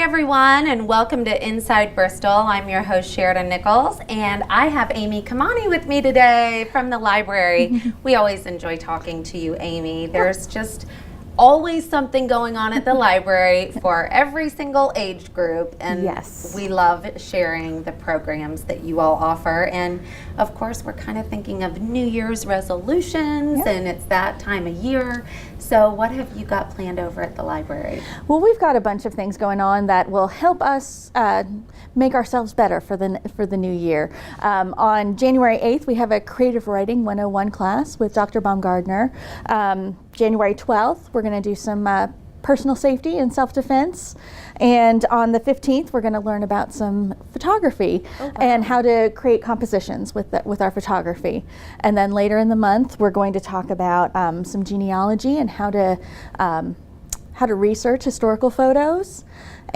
everyone, and welcome to Inside Bristol. I'm your host, Sheridan Nichols, and I have Amy Kamani with me today from the library. We always enjoy talking to you, Amy. There's just always something going on at the library for every single age group, and yes, we love sharing the programs that you all offer. And of course, we're kind of thinking of New Year's resolutions, and it's that time of year. So what have you got planned over at the library? Well, we've got a bunch of things going on that will help us make ourselves better for the new year. On January 8th, we have a Creative Writing 101 class with Dr. Baumgardner. January 12th, we're going to do some personal safety and self-defense. And on the 15th, we're going to learn about some photography and how to create compositions with our photography. And then later in the month, we're going to talk about some genealogy and how to research historical photos.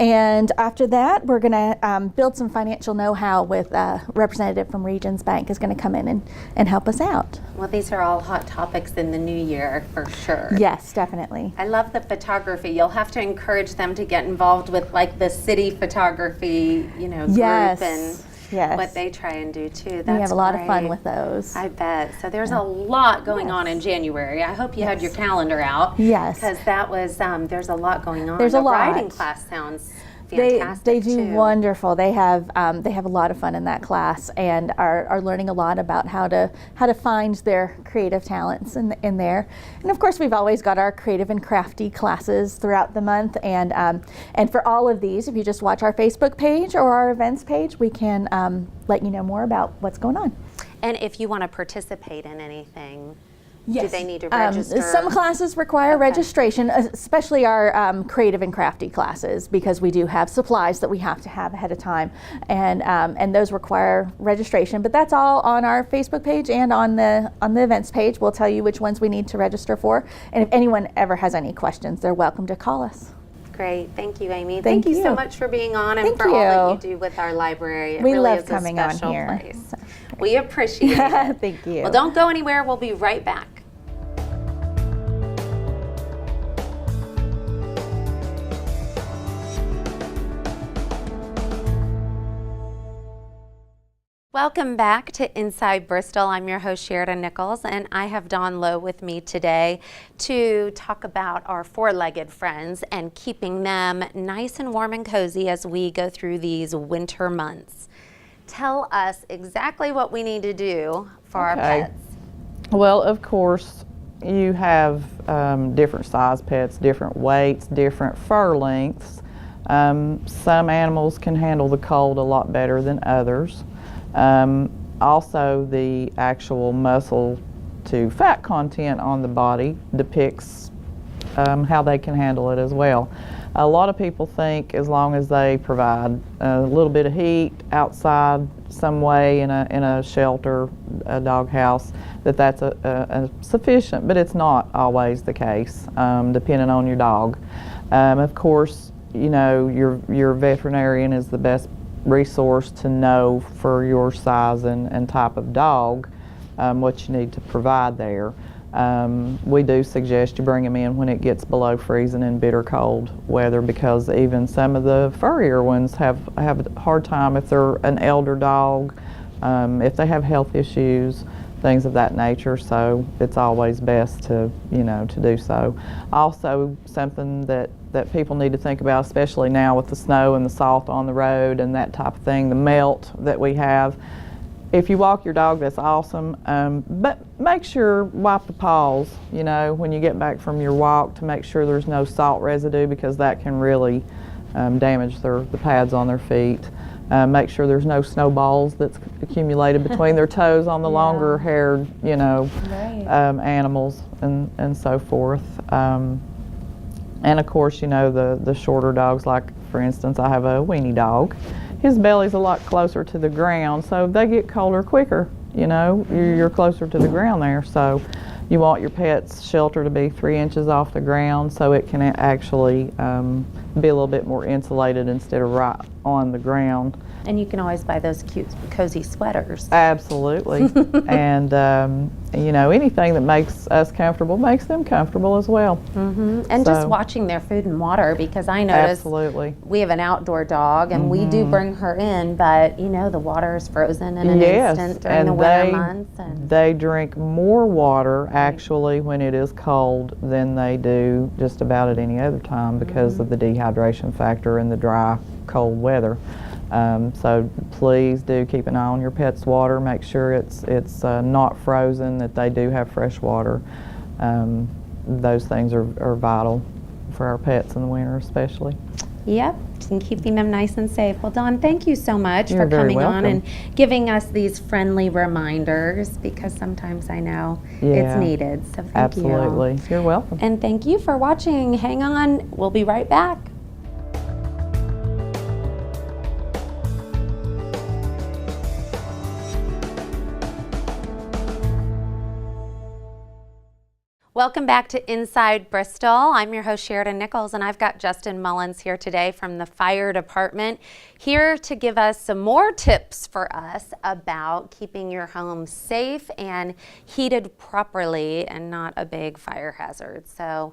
And after that, we're going to build some financial know-how with a representative from Regions Bank is going to come in and help us out. Well, these are all hot topics in the new year for sure. Yes, definitely. I love the photography. You'll have to encourage them to get involved with like the city photography, group and what they try and do too. We have a lot of fun with those. I bet. So there's a lot going on in January. I hope you had your calendar out. Yes. Because that was, there's a lot going on. There's a lot. The writing class sounds fantastic. They do too. wonderful. They have a lot of fun in that class and are learning a lot about how to find their creative talents in there. And of course, we've always got our creative and crafty classes throughout the month. And for all of these, if you just watch our Facebook page or our events page, we can let you know more about what's going on. And if you want to participate in anything, yes. Do they need to register? Some classes require registration, especially our creative and crafty classes, because we do have supplies that we have to have ahead of time, and those require registration. But that's all on our Facebook page and on the events page. We'll tell you which ones we need to register for. And if anyone ever has any questions, they're welcome to call us. Great. Thank you, Amy. Thank you so much for being on and for all that you do with our library. It we really love is coming a special on here. place. We appreciate it. Thank you. Well, don't go anywhere. We'll be right back. Welcome back to Inside Bristol. I'm your host, Sheridan Nichols, and I have Dawn Lowe with me today to talk about our four-legged friends and keeping them nice and warm and cozy as we go through these winter months. Tell us exactly what we need to do for our pets. Well, of course, you have different size pets, different weights, different fur lengths. Some animals can handle the cold a lot better than others. Also, the actual muscle to fat content on the body depicts how they can handle it as well. A lot of people think as long as they provide a little bit of heat outside some way in a shelter, a dog house, that's sufficient, but it's not always the case, depending on your dog. Of course, your veterinarian is the best resource to know for your size and type of dog what you need to provide there. We do suggest you bring them in when it gets below freezing in bitter cold weather, because even some of the furrier ones have a hard time if they're an elder dog, if they have health issues, things of that nature. So it's always best to do so. Also, something that people need to think about, especially now with the snow and the salt on the road and that type of thing, the melt that we have. If you walk your dog, that's awesome, but make sure wipe the paws, when you get back from your walk, to make sure there's no salt residue, because that can really damage the pads on their feet. Make sure there's no snowballs that's accumulated between their toes on the longer haired, animals and so forth. And of course, the shorter dogs, like for instance, I have a weenie dog. His belly's a lot closer to the ground, so they get colder quicker. You're closer to the ground there, so you want your pet's shelter to be 3 inches off the ground, so it can actually be a little bit more insulated instead of right on the ground. And you can always buy those cute, cozy sweaters. Absolutely. And, you know, anything that makes us comfortable makes them comfortable as well. And just watching their food and water, because I notice Absolutely. we have an outdoor dog and we do bring her in, but you know, the water is frozen in an instant during the winter months. And they drink more water actually when it is cold than they do just about at any other time because of the dehydration factor in the dry, cold weather. So please do keep an eye on your pet's water. Make sure it's not frozen, that they do have fresh water. Those things are vital for our pets in the winter especially. Yep, and keeping them nice and safe. Well, Dawn, thank you so much You're for very coming on welcome. and giving us these friendly reminders, because sometimes I know it's Yeah, needed. So thank you. Absolutely. You're welcome. And thank you for watching. Hang on, we'll be right back. Welcome back to Inside Bristol. I'm your host Sheridan Nichols, and I've got Justin Mullins here today from the fire department, here to give us some more tips for us about keeping your home safe and heated properly and not a big fire hazard. So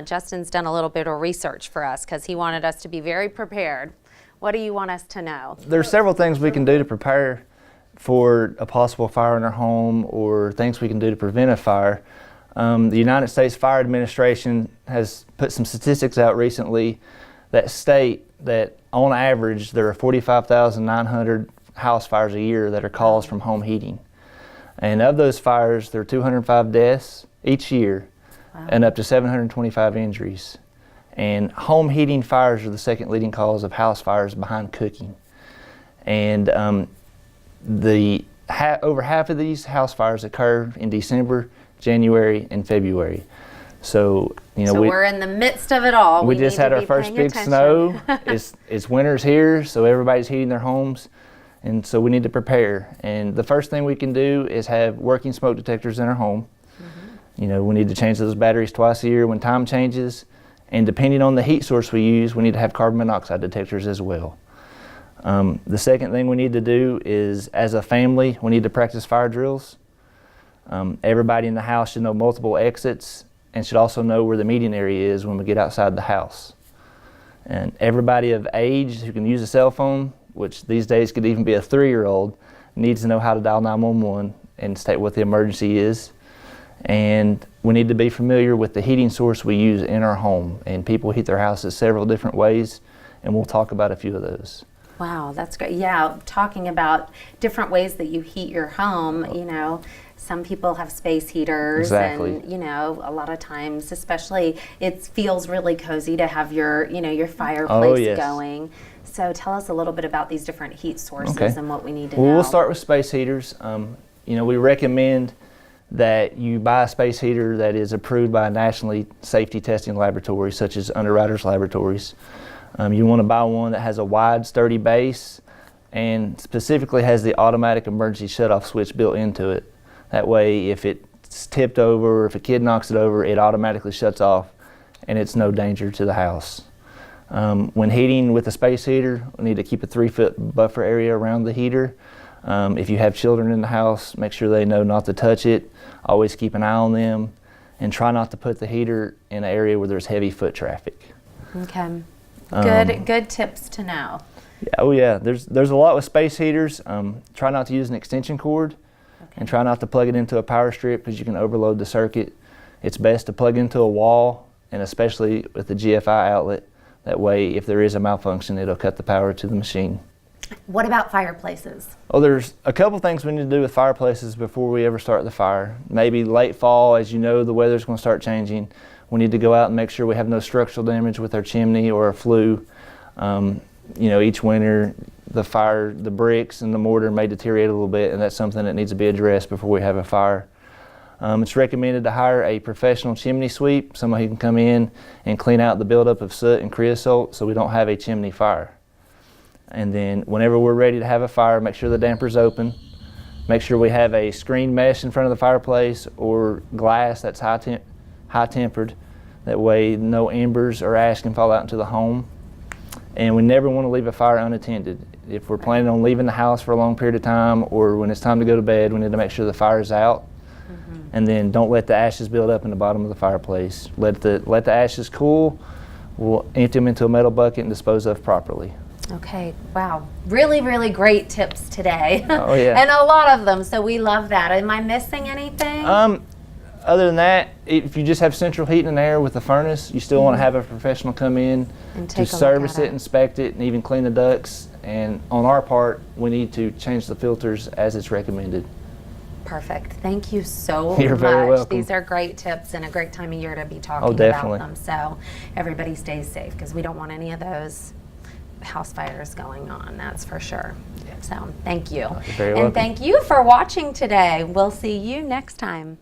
Justin's done a little bit of research for us because he wanted us to be very prepared. What do you want us to know? There's several things we can do to prepare for a possible fire in our home, or things we can do to prevent a fire. The United States Fire Administration has put some statistics out recently that state that on average there are 45,900 house fires a year that are caused from home heating. And of those fires, there are 205 deaths each year and up to 725 injuries. And home heating fires are the second leading cause of house fires behind cooking. And over half of these house fires occur in December, January, and February. So, you know, we're in the midst of it all. We just had our first big snow. It's winter's here, so everybody's heating their homes, and so we need to prepare. And the first thing we can do is have working smoke detectors in our home. You know, we need to change those batteries twice a year when time changes, and depending on the heat source we use, we need to have carbon monoxide detectors as well. The second thing we need to do is, as a family, we need to practice fire drills. Everybody in the house should know multiple exits and should also know where the meeting area is when we get outside the house. And everybody of age who can use a cell phone, which these days could even be a 3-year-old, needs to know how to dial 911 and state what the emergency is. And we need to be familiar with the heating source we use in our home. And people heat their houses several different ways, and we'll talk about a few of those. Wow, that's great. Yeah, talking about different ways that you heat your home, you know, some people have space heaters. Exactly. And, you know, a lot of times, especially, it feels really cozy to have your, you know, your fireplace going. So tell us a little bit about these different heat sources and what we need to know. Well, we'll start with space heaters. You know, we recommend that you buy a space heater that is approved by a nationally safety testing laboratory, such as Underwriters Laboratories. You want to buy one that has a wide, sturdy base and specifically has the automatic emergency shutoff switch built into it. That way, if it's tipped over, or if a kid knocks it over, it automatically shuts off and it's no danger to the house. When heating with a space heater, we need to keep a 3-foot buffer area around the heater. If you have children in the house, make sure they know not to touch it. Always keep an eye on them, and try not to put the heater in an area where there's heavy foot traffic. Okay. Good tips to know. Oh yeah, there's a lot with space heaters. Try not to use an extension cord, and try not to plug it into a power strip because you can overload the circuit. It's best to plug into a wall, and especially with the GFI outlet. That way, if there is a malfunction, it'll cut the power to the machine. What about fireplaces? Well, there's a couple things we need to do with fireplaces before we ever start the fire. Maybe late fall, as you know, the weather's going to start changing. We need to go out and make sure we have no structural damage with our chimney or our flue. You know, each winter, the bricks and the mortar may deteriorate a little bit, and that's something that needs to be addressed before we have a fire. It's recommended to hire a professional chimney sweep, somebody who can come in and clean out the buildup of soot and creosote so we don't have a chimney fire. And then whenever we're ready to have a fire, make sure the damper's open. Make sure we have a screen mesh in front of the fireplace or glass that's high tempered. That way no embers or ash can fall out into the home. And we never want to leave a fire unattended. If we're planning on leaving the house for a long period of time, or when it's time to go to bed, we need to make sure the fire's out. And then don't let the ashes build up in the bottom of the fireplace. Let the ashes cool. We'll empty them into a metal bucket and dispose of properly. Okay, wow. Really, really great tips today. Oh, yeah. And a lot of them, so we love that. Am I missing anything? Other than that, if you just have central heating and air with the furnace, you still want to have a professional come in And to take a look service at it, inspect it, and even clean the ducts. And on our part, we need to change the filters as it's recommended. Perfect. Thank you so You're much. very welcome. These are great tips and a great time of year to be talking Oh, definitely. about them. So everybody stays safe, because we don't want any of those house fires going on, that's for sure. So thank you. You're very And welcome. thank you for watching today. We'll see you next time.